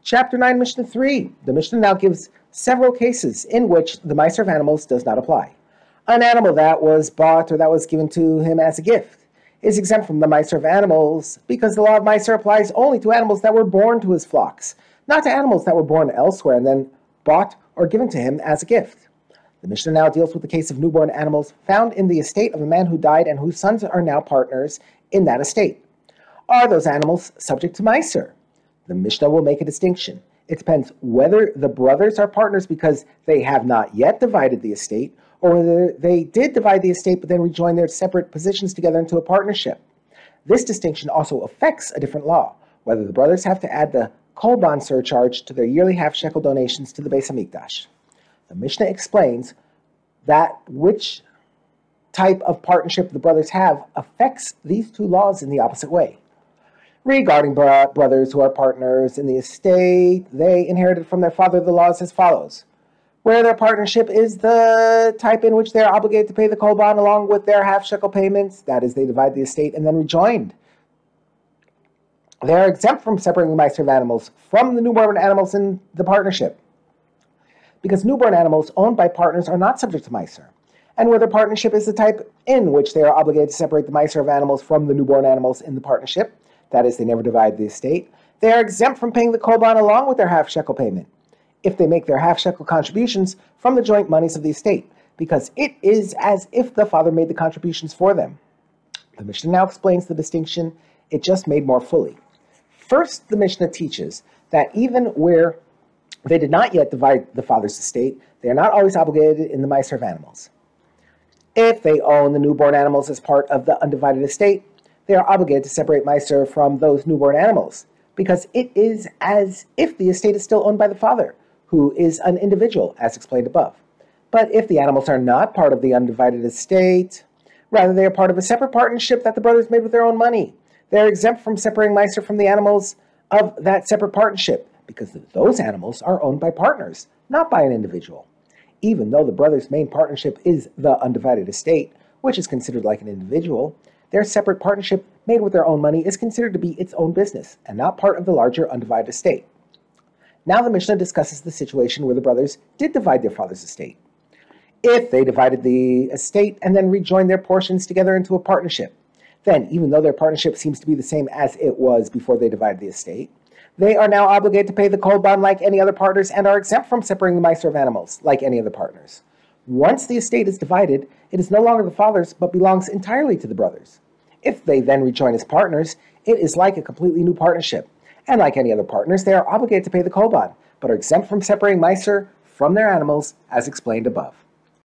Chapter 9, Mishnah 3. The Mishnah now gives several cases in which the Meiser of animals does not apply. An animal that was bought or that was given to him as a gift is exempt from the Meiser of animals because the law of Meiser applies only to animals that were born to his flocks, not to animals that were born elsewhere and then bought or given to him as a gift. The Mishnah now deals with the case of newborn animals found in the estate of a man who died and whose sons are now partners in that estate. Are those animals subject to Meiser? The Mishnah will make a distinction. It depends whether the brothers are partners because they have not yet divided the estate, or whether they did divide the estate but then rejoined their separate positions together into a partnership. This distinction also affects a different law, whether the brothers have to add the Kolban surcharge to their yearly half-shekel donations to the Beis HaMikdash. The Mishnah explains that which type of partnership the brothers have affects these two laws in the opposite way. Regarding brothers who are partners in the estate, they inherited from their father the laws as follows. Where their partnership is the type in which they are obligated to pay the kolban along with their half-shekel payments, that is, they divide the estate and then rejoined. They are exempt from separating the Meiser of animals from the newborn animals in the partnership, because newborn animals owned by partners are not subject to Meiser, and where their partnership is the type in which they are obligated to separate the Meiser of animals from the newborn animals in the partnership, that is, they never divide the estate, they are exempt from paying the kolban along with their half-shekel payment, if they make their half-shekel contributions from the joint monies of the estate, because it is as if the father made the contributions for them. The Mishnah now explains the distinction it just made more fully. First, the Mishnah teaches that even where they did not yet divide the father's estate, they are not always obligated in the Meiser of animals. If they own the newborn animals as part of the undivided estate, they are obligated to separate Meiser from those newborn animals, because it is as if the estate is still owned by the father, who is an individual, as explained above. But if the animals are not part of the undivided estate, rather they are part of a separate partnership that the brothers made with their own money, they are exempt from separating Meiser from the animals of that separate partnership, because those animals are owned by partners, not by an individual. Even though the brothers' main partnership is the undivided estate, which is considered like an individual, their separate partnership made with their own money is considered to be its own business and not part of the larger undivided estate. Now the Mishnah discusses the situation where the brothers did divide their father's estate. If they divided the estate and then rejoined their portions together into a partnership, then even though their partnership seems to be the same as it was before they divided the estate, they are now obligated to pay the kolban like any other partners and are exempt from separating the Meiser of animals like any other partners. Once the estate is divided, it is no longer the father's, but belongs entirely to the brothers. If they then rejoin as partners, it is like a completely new partnership. And like any other partners, they are obligated to pay the kolban, but are exempt from separating Meiser from their animals, as explained above.